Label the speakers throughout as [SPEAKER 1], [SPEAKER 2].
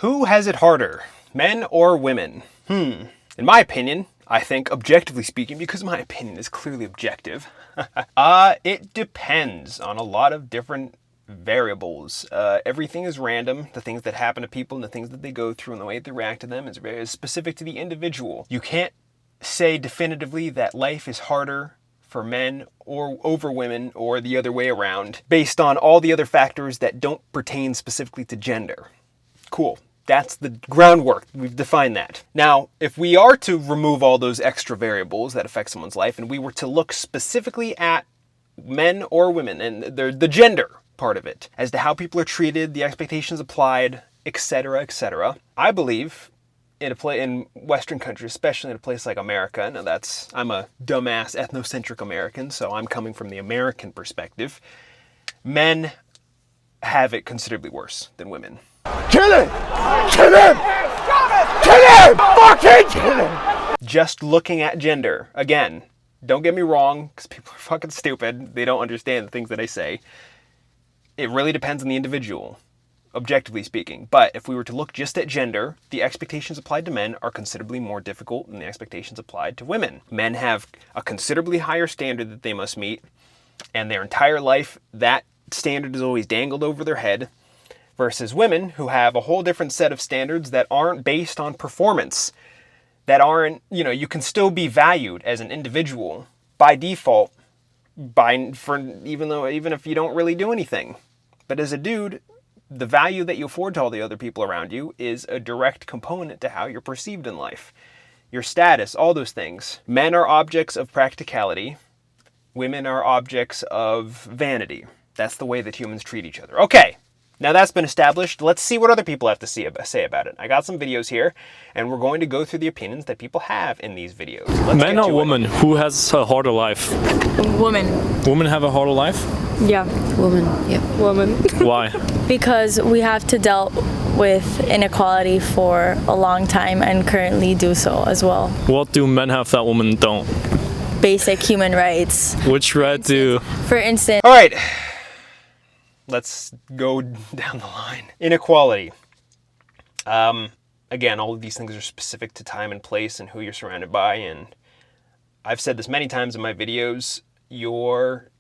[SPEAKER 1] Who has it harder, men or women? In my opinion, I think, objectively speaking, because my opinion is clearly objective, it depends on a lot of different variables. Everything is random. The things that happen to people and the things that they go through and the way they react to them is very specific to the individual. You can't say definitively that life is harder for men or over women or the other way around based on all the other factors that don't pertain specifically to gender. Cool. That's the groundwork. We've defined that. Now, if we are to remove all those extra variables that affect someone's life and we were to look specifically at men or women and the gender part of it, as to how people are treated, the expectations applied, etc., etc., I believe in Western countries, especially in a place like America, I'm a dumbass ethnocentric American, so I'm coming from the American perspective, men have it considerably worse than women.
[SPEAKER 2] Kill him! Kill him! Kill him! Fucking kill him!
[SPEAKER 1] Just looking at gender, again, don't get me wrong, because people are fucking stupid. They don't understand the things that I say. It really depends on the individual, objectively speaking. But if we were to look just at gender, the expectations applied to men are considerably more difficult than the expectations applied to women. Men have a considerably higher standard that they must meet, and their entire life, that standard is always dangled over their head, versus women who have a whole different set of standards that aren't based on performance, that aren't, you can still be valued as an individual by default, even if you don't really do anything. But as a dude, the value that you afford to all the other people around you is a direct component to how you're perceived in life. Your status, all those things. Men are objects of practicality. Women are objects of vanity. That's the way that humans treat each other. Okay. Now that's been established, let's see what other people have to say about it. I got some videos here, and we're going to go through the opinions that people have in these videos.
[SPEAKER 3] Men or women, who has a harder life?
[SPEAKER 4] Woman.
[SPEAKER 3] Women have a harder life?
[SPEAKER 4] Yeah.
[SPEAKER 5] Woman, yep.
[SPEAKER 4] Woman.
[SPEAKER 3] Why?
[SPEAKER 4] Because we have to deal with inequality for a long time and currently do so as well.
[SPEAKER 3] What do men have that women don't?
[SPEAKER 4] Basic human rights.
[SPEAKER 3] Which right do?
[SPEAKER 4] For instance...
[SPEAKER 1] All right. Let's go down the line. Inequality. Again, all of these things are specific to time and place and who you're surrounded by. And I've said this many times in my videos, your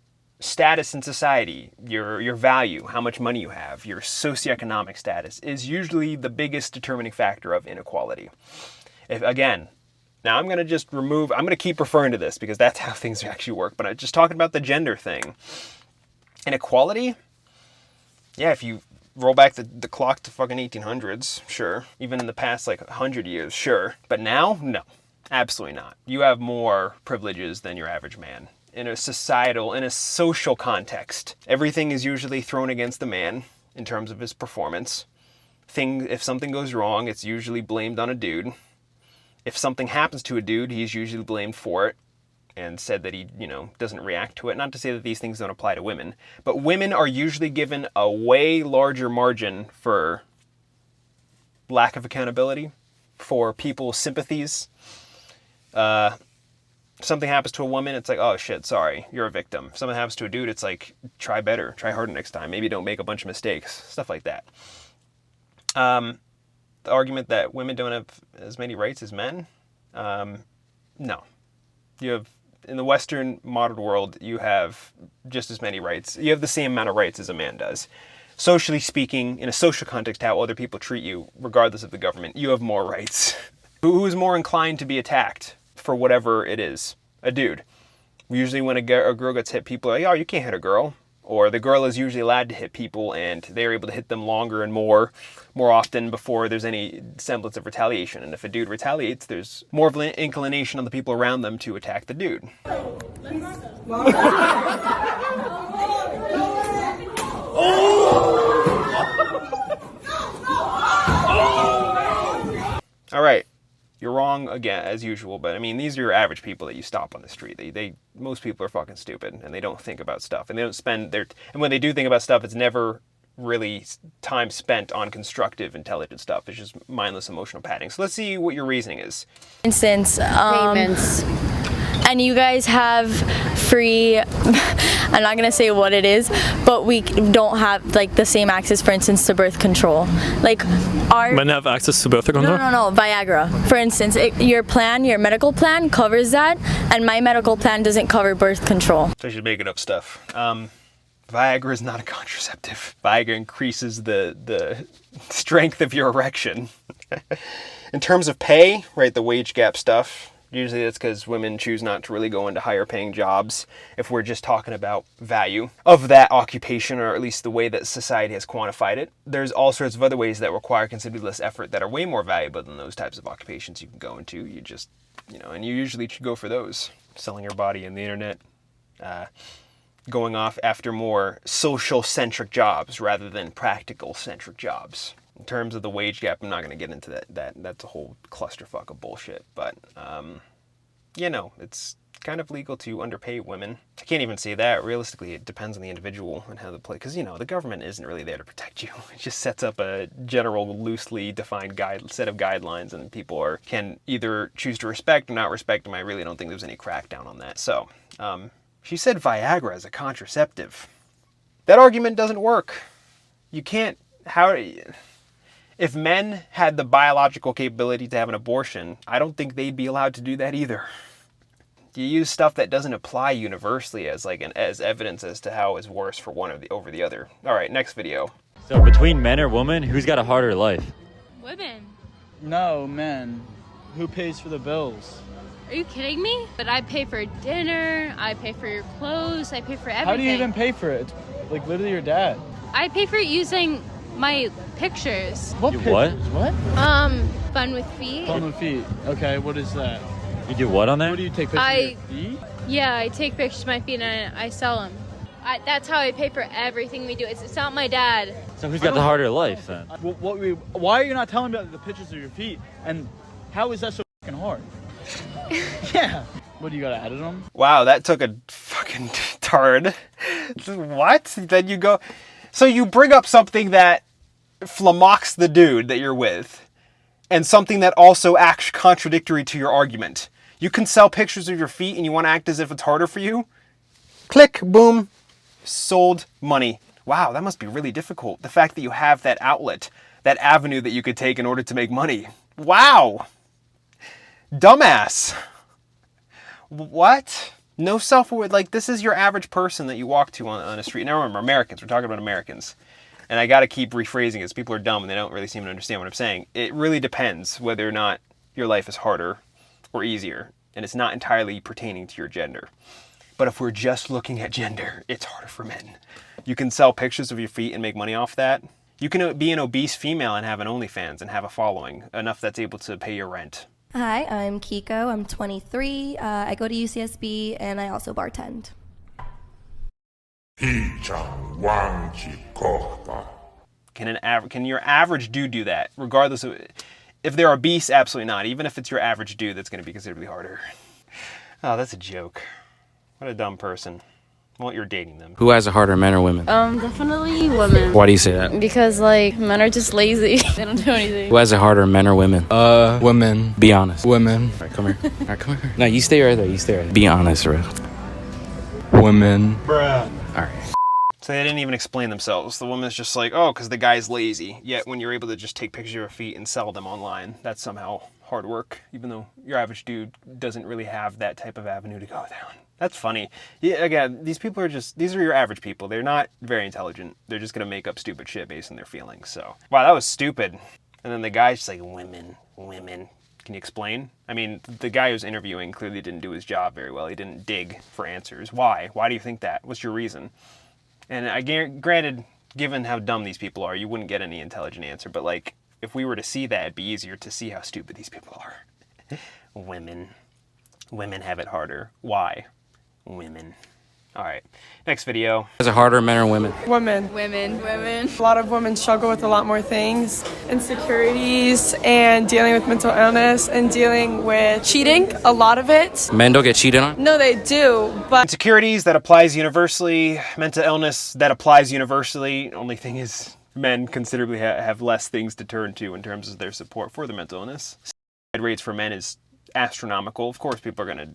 [SPEAKER 1] status in society, your value, how much money you have, your socioeconomic status is usually the biggest determining factor of inequality. Now I'm going to keep referring to this because that's how things actually work. But I'm just talking about the gender thing. Inequality. Yeah, if you roll back the clock to fucking 1800s, sure. Even in the past, 100 years, sure. But now, no. Absolutely not. You have more privileges than your average man. In a social context, everything is usually thrown against the man in terms of his performance. If something goes wrong, it's usually blamed on a dude. If something happens to a dude, he's usually blamed for it and said that he, doesn't react to it. Not to say that these things don't apply to women, but women are usually given a way larger margin for lack of accountability, for people's sympathies. Something happens to a woman, it's like, oh shit, sorry, you're a victim. Something happens to a dude, it's like, try better, try harder next time. Maybe don't make a bunch of mistakes, stuff like that. The argument that women don't have as many rights as men, no. In the Western modern world, you have just as many rights. You have the same amount of rights as a man does. Socially speaking, in a social context, how other people treat you, regardless of the government, you have more rights. Who is more inclined to be attacked for whatever it is? A dude. Usually when a girl gets hit, people are like, oh, you can't hit a girl. Or the girl is usually allowed to hit people, and they're able to hit them longer and more often before there's any semblance of retaliation. And if a dude retaliates, there's more of an inclination on the people around them to attack the dude. All right. You're wrong again, as usual, but I mean, these are your average people that you stop on the street. Most people are fucking stupid, and they don't think about stuff, and they don't spend and when they do think about stuff, it's never really time spent on constructive, intelligent stuff. It's just mindless emotional padding. So let's see what your reasoning is.
[SPEAKER 4] For instance,
[SPEAKER 5] Payments.
[SPEAKER 4] and you guys have free, I'm not gonna say what it is, but we don't have like the same access, for instance, to birth control. Like our
[SPEAKER 3] Men have access to birth control?
[SPEAKER 4] no, Viagra. For instance, your medical plan covers that, and my medical plan doesn't cover birth control.
[SPEAKER 1] So I should make it up stuff. Viagra is not a contraceptive. Viagra increases the strength of your erection. In terms of pay, right, the wage gap stuff, usually that's because women choose not to really go into higher paying jobs if we're just talking about value of that occupation, or at least the way that society has quantified it. There's all sorts of other ways that require considerably less effort that are way more valuable than those types of occupations you can go into. You just, and you usually should go for those. Selling your body on the internet, going off after more social-centric jobs rather than practical-centric jobs. In terms of the wage gap, I'm not going to get into that. That's a whole clusterfuck of bullshit. But, it's kind of legal to underpay women. I can't even say that. Realistically, it depends on the individual and how they play. Because, the government isn't really there to protect you. It just sets up a general, loosely defined set of guidelines, and people can either choose to respect or not respect them. I really don't think there's any crackdown on that. So, she said Viagra as a contraceptive. That argument doesn't work. You can't... If men had the biological capability to have an abortion, I don't think they'd be allowed to do that either. You use stuff that doesn't apply universally as evidence as to how it's worse for one over the other. All right, next video.
[SPEAKER 5] So between men or women, who's got a harder life?
[SPEAKER 6] Women.
[SPEAKER 7] No, men. Who pays for the bills?
[SPEAKER 6] Are you kidding me? But I pay for dinner, I pay for your clothes, I pay for everything.
[SPEAKER 7] How do you even pay for it? It's like literally your dad.
[SPEAKER 6] I pay for it using my pictures.
[SPEAKER 7] What
[SPEAKER 5] You
[SPEAKER 7] pictures?
[SPEAKER 5] what?
[SPEAKER 6] Fun with feet.
[SPEAKER 7] Fun with feet. Okay, what is that?
[SPEAKER 5] You do what on there?
[SPEAKER 7] What do you take pictures of your feet?
[SPEAKER 6] Yeah, I take pictures of my feet and I sell them. That's how I pay for everything we do. It's not my dad.
[SPEAKER 5] So who's got the harder life then?
[SPEAKER 7] Why are you not telling me about the pictures of your feet? And how is that so fucking hard? Yeah. What, do you gotta edit them?
[SPEAKER 1] Wow, that took a fucking turn. What? Then you go... So you bring up something that flamocks the dude that you're with, and something that also acts contradictory to your argument. You can sell pictures of your feet and you want to act as if it's harder for you? Click, boom, sold, money. Wow, that must be really difficult. The fact that you have that outlet, that avenue that you could take in order to make money. Wow. Dumbass. What? No self-aware, this is your average person that you walk to on a street. Now remember, Americans, we're talking about Americans. And I gotta keep rephrasing it because people are dumb and they don't really seem to understand what I'm saying. It really depends whether or not your life is harder or easier. And it's not entirely pertaining to your gender. But if we're just looking at gender, it's harder for men. You can sell pictures of your feet and make money off that. You can be an obese female and have an OnlyFans and have a following, enough that's able to pay your rent.
[SPEAKER 8] Hi, I'm Kiko. I'm 23. I go to UCSB and I also bartend.
[SPEAKER 1] Can your average dude do that? Regardless of if they're obese, absolutely not. Even if it's your average dude, that's going to be considerably harder. Oh, that's a joke. What a dumb person. Well, you're dating them.
[SPEAKER 9] Who has it harder, men or women?
[SPEAKER 10] Definitely women.
[SPEAKER 9] Why do you say that?
[SPEAKER 10] Because men are just lazy. They don't do anything.
[SPEAKER 9] Who has it harder, men or women?
[SPEAKER 11] Women.
[SPEAKER 9] Be honest.
[SPEAKER 11] Women.
[SPEAKER 9] All right, come here. All right, come here. No, you stay right there. You stay right there. Be honest, bro.
[SPEAKER 11] Women.
[SPEAKER 9] Bruh. All right.
[SPEAKER 1] So they didn't even explain themselves. The woman's just like, oh, because the guy's lazy. Yet when you're able to just take pictures of your feet and sell them online, that's somehow hard work, even though your average dude doesn't really have that type of avenue to go down. That's funny. Yeah, again, these are your average people. They're not very intelligent. They're just going to make up stupid shit based on their feelings. So, wow, that was stupid. And then the guy's just like, women. Can you explain? I mean, the guy who's interviewing clearly didn't do his job very well. He didn't dig for answers. Why? Why do you think that? What's your reason? And granted, given how dumb these people are, you wouldn't get any intelligent answer. But if we were to see that, it'd be easier to see how stupid these people are. Women have it harder. Why? Women. All right, next video.
[SPEAKER 9] Is it harder, men or women?
[SPEAKER 12] Women.
[SPEAKER 10] Women.
[SPEAKER 12] A lot of women struggle with a lot more things. Insecurities and dealing with mental illness and dealing with cheating, a lot of it.
[SPEAKER 9] Men don't get cheated on?
[SPEAKER 12] No, they do, but...
[SPEAKER 1] Insecurities, that applies universally. Mental illness, that applies universally. Only thing is, men considerably have less things to turn to in terms of their support for the mental illness. Suicide rates for men is astronomical. Of course, people are going to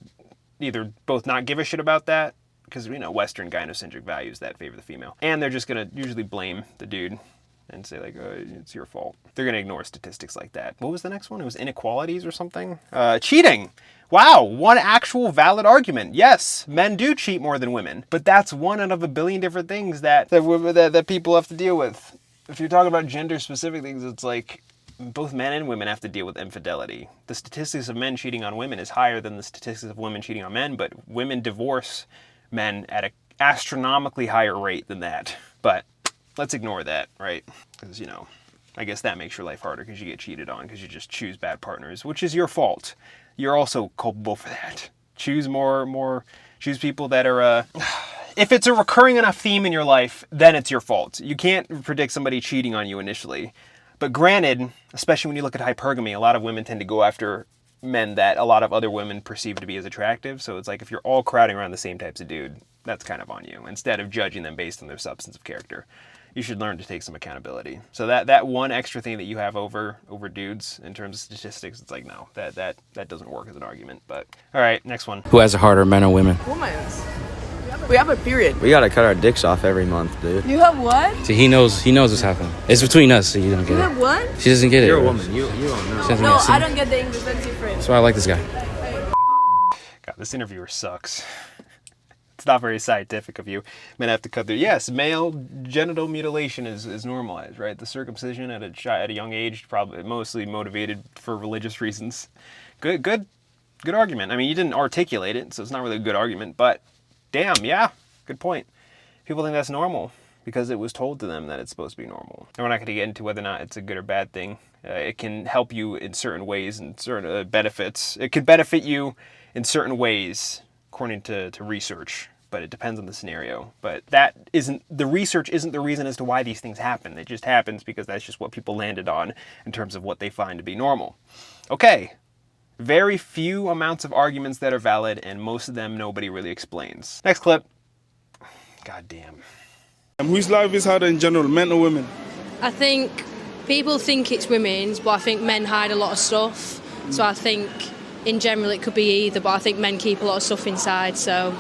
[SPEAKER 1] either both not give a shit about that, because, you know, Western gynocentric values that favor the female, and they're just going to usually blame the dude and say, like, it's your fault. They're going to ignore statistics like that. What was the next one? It was inequalities or something? Cheating. Wow, one actual valid argument. Yes, men do cheat more than women, but that's one out of a billion different things that people have to deal with. If you're talking about gender-specific things, it's like both men and women have to deal with infidelity. The statistics of men cheating on women is higher than the statistics of women cheating on men, but women divorce men at an astronomically higher rate than that. But let's ignore that, right? Because, you know, I guess that makes your life harder because you get cheated on because you just choose bad partners, which is your fault. You're also culpable for that. Choose choose people that are, if it's a recurring enough theme in your life, then it's your fault. You can't predict somebody cheating on you initially. But granted, especially when you look at hypergamy, a lot of women tend to go after men that a lot of other women perceive to be as attractive. So it's like if you're all crowding around the same types of dude, that's kind of on you, instead of judging them based on their substance of character. You should learn to take some accountability. So that one extra thing that you have over dudes in terms of statistics, it's like, no, that doesn't work as an argument. But all right, next one.
[SPEAKER 9] Who has it harder, men or women?
[SPEAKER 12] Women's. We have a period.
[SPEAKER 2] We gotta cut our dicks off every month, dude.
[SPEAKER 12] You have what?
[SPEAKER 9] See, he knows what's happening. It's between us, so you don't get
[SPEAKER 12] You
[SPEAKER 9] it.
[SPEAKER 12] have what?
[SPEAKER 9] She doesn't get it.
[SPEAKER 2] You're a
[SPEAKER 9] bro.
[SPEAKER 2] woman. You don't know.
[SPEAKER 9] She doesn't
[SPEAKER 12] No,
[SPEAKER 9] get it.
[SPEAKER 12] I don't get the English. That's different.
[SPEAKER 9] That's why I like this guy.
[SPEAKER 1] God, this interviewer sucks. It's not very scientific of you. Men have to cut their... Yes, male genital mutilation is normalized, right? The circumcision at a young age, probably mostly motivated for religious reasons. Good argument. I mean, you didn't articulate it, so it's not really a good argument, but damn, yeah, good point. People think that's normal because it was told to them that it's supposed to be normal. And we're not going to get into whether or not it's a good or bad thing. It can help you in certain ways and certain benefits. It could benefit you in certain ways, according to research, but it depends on the scenario. But the research isn't the reason as to why these things happen. It just happens because that's just what people landed on in terms of what they find to be normal. Okay, very few amounts of arguments that are valid, and most of them nobody really explains. Next clip. God damn.
[SPEAKER 13] Whose life is harder in general, men or women?
[SPEAKER 10] I think people think it's women's, but I think men hide a lot of stuff. So I think in general it could be either, but I think men keep a lot of stuff inside, so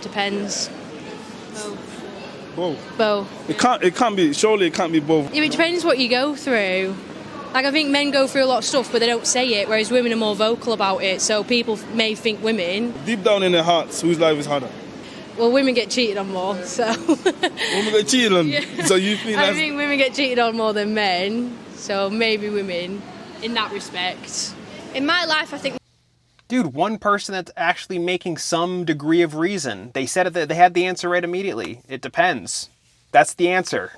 [SPEAKER 10] depends. Both.
[SPEAKER 13] It can't be, surely it can't be both.
[SPEAKER 10] Yeah, it depends what you go through. Like, I think men go through a lot of stuff, but they don't say it, whereas women are more vocal about it, so people may think women.
[SPEAKER 13] Deep down in their hearts, whose life is harder?
[SPEAKER 10] Well, women get cheated on more, so...
[SPEAKER 13] Women get cheated on? Yeah. So you think
[SPEAKER 10] I think women get cheated on more than men, so maybe women, in that respect. In my life, I think...
[SPEAKER 1] Dude, one person that's actually making some degree of reason. They said it, they had the answer right immediately. It depends. That's the answer.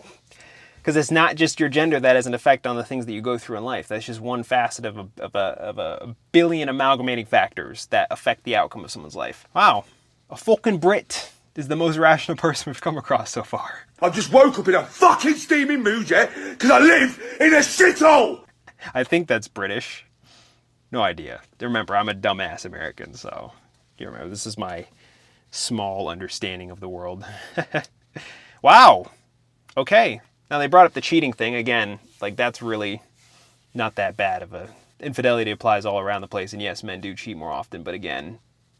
[SPEAKER 1] Because it's not just your gender that has an effect on the things that you go through in life. That's just one facet of a billion amalgamating factors that affect the outcome of someone's life. Wow. A fucking Brit is the most rational person we've come across so far.
[SPEAKER 2] I just woke up in a fucking steaming mood, yeah? Because I live in a shithole!
[SPEAKER 1] I think that's British. No idea. Remember, I'm a dumbass American, so you remember, this is my small understanding of the world. Wow. Okay. Now, they brought up the cheating thing. Again, like, that's really not that bad of a... Infidelity applies all around the place, and yes, men do cheat more often, but again,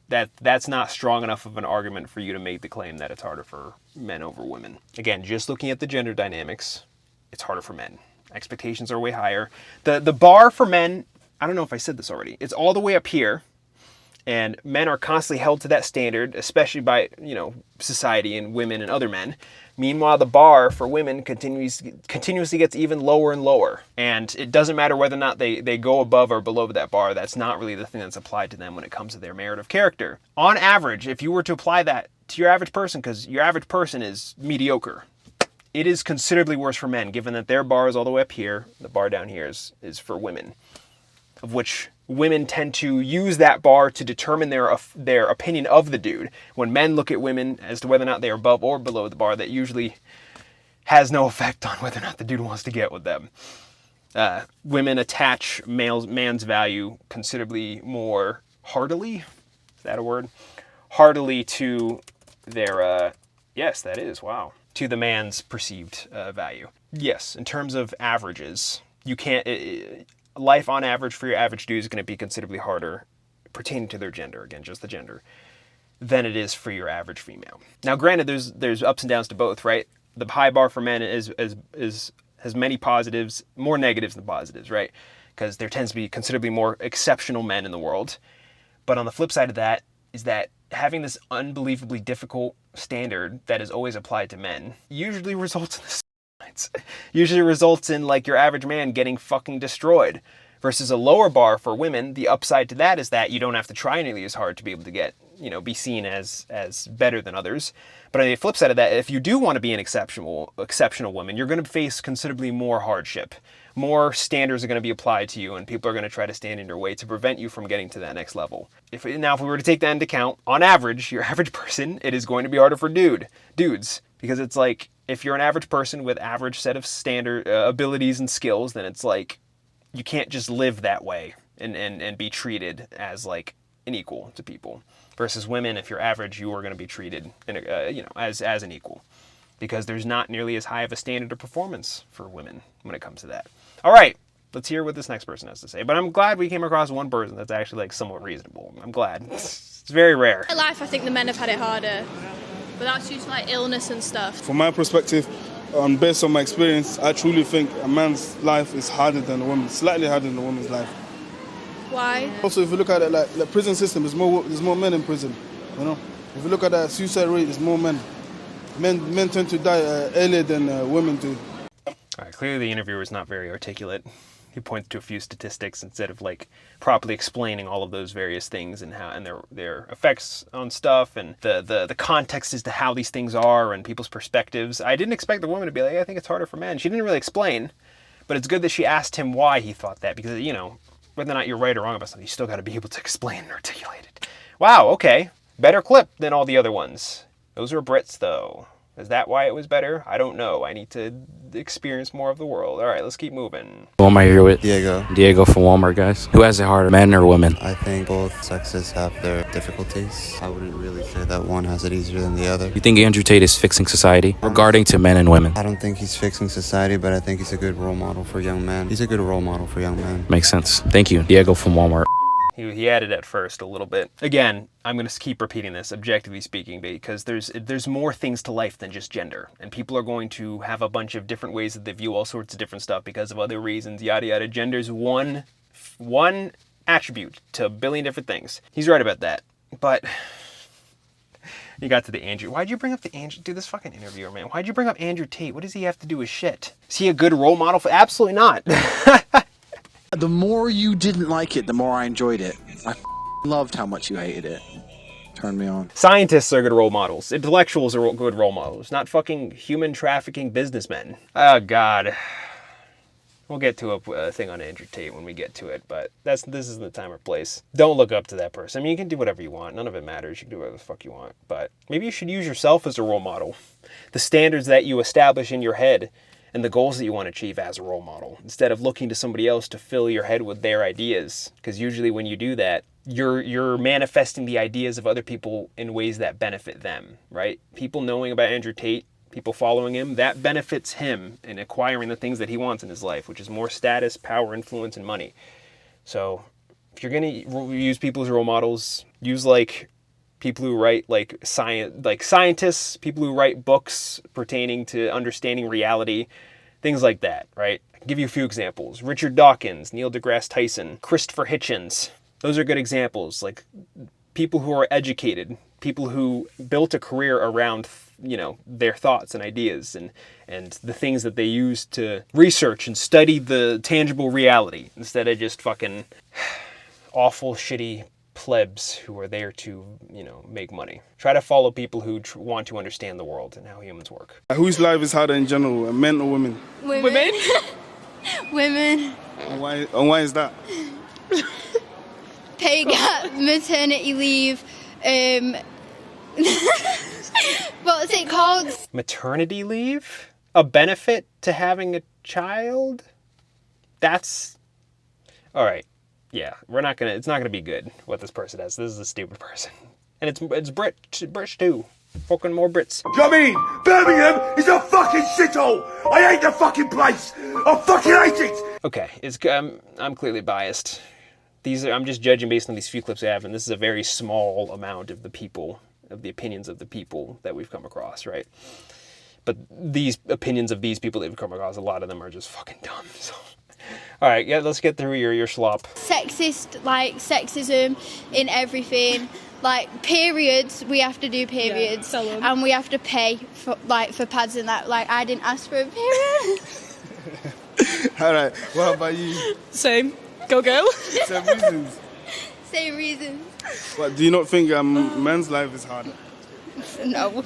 [SPEAKER 1] that's not strong enough of an argument for you to make the claim that it's harder for men over women. Again, just looking at the gender dynamics, it's harder for men. Expectations are way higher. The bar for men, I don't know if I said this already, it's all the way up here, and men are constantly held to that standard, especially by, you know, society and women and other men. Meanwhile, the bar for women continuously gets even lower and lower. And it doesn't matter whether or not they go above or below that bar. That's not really the thing that's applied to them when it comes to their merit of character. On average, if you were to apply that to your average person, because your average person is mediocre, it is considerably worse for men, given that their bar is all the way up here. The bar down here is for women, of which women tend to use that bar to determine their opinion of the dude. When men look at women as to whether or not they are above or below the bar, that usually has no effect on whether or not the dude wants to get with them. Women attach man's value considerably more heartily, is that a word? Heartily to their, yes, that is, wow, to the man's perceived value. Yes, in terms of averages, you can't... life on average for your average dude is going to be considerably harder pertaining to their gender, again, just the gender, than it is for your average female. Now, granted, there's ups and downs to both, right? The high bar for men has many positives, more negatives than positives, right? Because there tends to be considerably more exceptional men in the world. But on the flip side of that is that having this unbelievably difficult standard that is always applied to men usually results in this. Usually results in like your average man getting fucking destroyed. Versus a lower bar for women, the upside to that is that you don't have to try nearly as hard to be able to get, be seen as better than others. But on the flip side of that, if you do want to be an exceptional woman, you're going to face considerably more hardship. More standards are going to be applied to you, and people are going to try to stand in your way to prevent you from getting to that next level. If we were to take that into account, on average, your average person, it is going to be harder for dudes. Because it's like, if you're an average person with average set of standard abilities and skills, then it's like, you can't just live that way and be treated as like an equal to people. Versus women, if you're average, you are going to be treated as an equal, because there's not nearly as high of a standard of performance for women when it comes to that. All right, let's hear what this next person has to say. But I'm glad we came across one person that's actually like somewhat reasonable. I'm glad. It's very rare.
[SPEAKER 10] In life, I think the men have had it harder, but that's due to like illness and stuff.
[SPEAKER 13] From my perspective, based on my experience, I truly think a man's life is harder than a woman's, slightly harder than a woman's life.
[SPEAKER 10] Why?
[SPEAKER 13] Also, if you look at it like the prison system, there's more men in prison. If you look at that suicide rate, there's more men. Men tend to die earlier than women do.
[SPEAKER 1] All right, clearly the interviewer is not very articulate. He points to a few statistics instead of like properly explaining all of those various things and how their effects on stuff and the context as to how these things are and people's perspectives. I didn't expect the woman to be like, I think it's harder for men. She didn't really explain, but it's good that she asked him why he thought that, because whether or not you're right or wrong about something, you still got to be able to explain and articulate it. Wow, okay, better clip than all the other ones. Those were Brits though. Is that why it was better? I don't know. I need to experience more of the world. All right, let's keep moving.
[SPEAKER 9] Who am I here with?
[SPEAKER 14] Diego.
[SPEAKER 9] Diego from Walmart, guys. Who has it harder, men or women?
[SPEAKER 14] I think both sexes have their difficulties. I wouldn't really say that one has it easier than the other.
[SPEAKER 9] You think Andrew Tate is fixing society regarding to men and women?
[SPEAKER 14] I don't think he's fixing society, but I think he's a good role model for young men. He's a good role model for young men.
[SPEAKER 9] Makes sense. Thank you. Diego from Walmart.
[SPEAKER 1] He added at first a little bit. Again, I'm going to keep repeating this, objectively speaking, because there's more things to life than just gender. And people are going to have a bunch of different ways that they view all sorts of different stuff because of other reasons, yada yada. Gender's one attribute to a billion different things. He's right about that. But you got to the Andrew. Why'd you bring up the Andrew? Dude, this fucking interviewer, man. Why'd you bring up Andrew Tate? What does he have to do with shit? Is he a good role model? Absolutely not.
[SPEAKER 15] The more you didn't like it, the more I enjoyed it. I loved how much you hated it. Turned me on.
[SPEAKER 1] Scientists are good role models. Intellectuals are good role models. Not fucking human trafficking businessmen. Oh, God. We'll get to a thing on Andrew Tate when we get to it, but this isn't the time or place. Don't look up to that person. I mean, you can do whatever you want. None of it matters. You can do whatever the fuck you want. But maybe you should use yourself as a role model. The standards that you establish in your head and the goals that you want to achieve as a role model, instead of looking to somebody else to fill your head with their ideas. Because usually when you do that, you're manifesting the ideas of other people in ways that benefit them, right? People knowing about Andrew Tate, people following him, that benefits him in acquiring the things that he wants in his life, which is more status, power, influence, and money. So if you're going to use people as role models, use like people who write like scientists, people who write books pertaining to understanding reality, things like that, right? I can give you a few examples. Richard Dawkins, Neil deGrasse Tyson, Christopher Hitchens. Those are good examples. Like people who are educated, people who built a career around, their thoughts and ideas and the things that they use to research and study the tangible reality instead of just fucking awful, shitty plebs who are there to, make money. Try to follow people who want to understand the world and how humans work.
[SPEAKER 13] Whose life is harder in general, men or women?
[SPEAKER 10] Women. Women.
[SPEAKER 13] And why is that?
[SPEAKER 10] Pay gap, maternity leave, what's it called?
[SPEAKER 1] Maternity leave? A benefit to having a child? That's... Alright. Yeah, it's not gonna be good what this person has. This is a stupid person. And it's British too. Fucking more Brits.
[SPEAKER 2] Do you know what I mean? Birmingham is a fucking shithole. I hate the fucking place. I fucking hate it.
[SPEAKER 1] Okay, I'm clearly biased. I'm just judging based on these few clips I have, and this is a very small amount of the opinions of the people that we've come across, right? But these opinions of these people that we've come across, a lot of them are just fucking dumb. So, all right, yeah, let's get through your slop.
[SPEAKER 16] Sexist, like sexism in everything. Like periods, we have to do periods, and we have to pay for pads and that. Like I didn't ask for a period.
[SPEAKER 13] All right, what about you?
[SPEAKER 12] Same. Go girl.
[SPEAKER 13] Same reasons.
[SPEAKER 16] Same reasons.
[SPEAKER 13] What, do you not think men's life is harder?
[SPEAKER 16] No.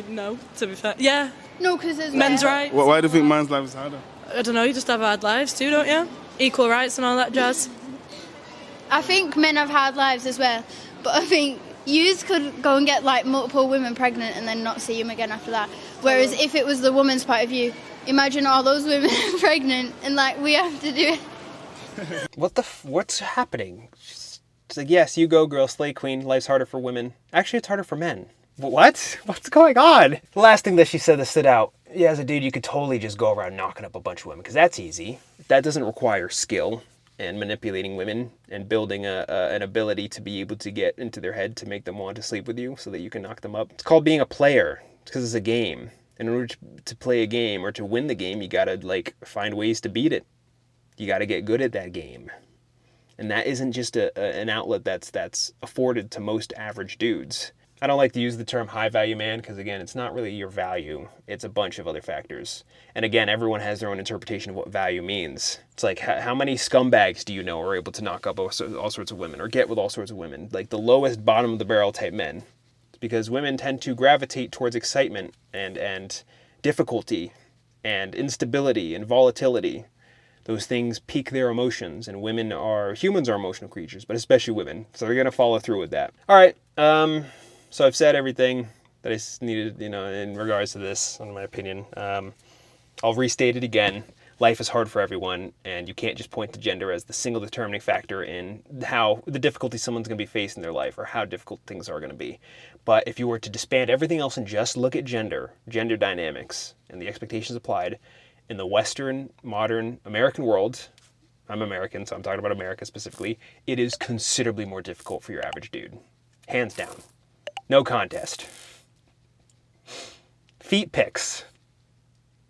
[SPEAKER 12] No, to be fair. Yeah.
[SPEAKER 16] No, because there's
[SPEAKER 12] men's rights.
[SPEAKER 13] Why do you think men's life is harder?
[SPEAKER 12] I don't know, you just have hard lives too, don't you? Equal rights and all that jazz.
[SPEAKER 16] I think men have hard lives as well, but I think yous could go and get like multiple women pregnant and then not see them again after that. Whereas if it was the woman's point of view, imagine all those women pregnant and like we have to do it.
[SPEAKER 1] What's happening? It's like, yes, you go, girl, slay queen. Life's harder for women. Actually, it's harder for men. What? What's going on? The last thing that she said that stood out. Yeah, as a dude, you could totally just go around knocking up a bunch of women because that's easy. That doesn't require skill and manipulating women and building an ability to be able to get into their head to make them want to sleep with you so that you can knock them up. It's called being a player because it's a game. In order to play a game or to win the game, you gotta like find ways to beat it. You gotta get good at that game. And that isn't just an outlet that's afforded to most average dudes. I don't like to use the term high value man because, again, it's not really your value. It's a bunch of other factors. And again, everyone has their own interpretation of what value means. It's like, how many scumbags do you know are able to knock up all sorts of women or get with all sorts of women? Like the lowest bottom of the barrel type men. It's because women tend to gravitate towards excitement and difficulty and instability and volatility. Those things pique their emotions, and humans are emotional creatures, but especially women. So they're going to follow through with that. All right. So I've said everything that I needed, in regards to this, in my opinion. I'll restate it again. Life is hard for everyone, and you can't just point to gender as the single determining factor in how the difficulty someone's going to be facing in their life or how difficult things are going to be. But if you were to disband everything else and just look at gender dynamics, and the expectations applied in the Western, modern, American world, I'm American, so I'm talking about America specifically, it is considerably more difficult for your average dude. Hands down. No contest. Feet pics.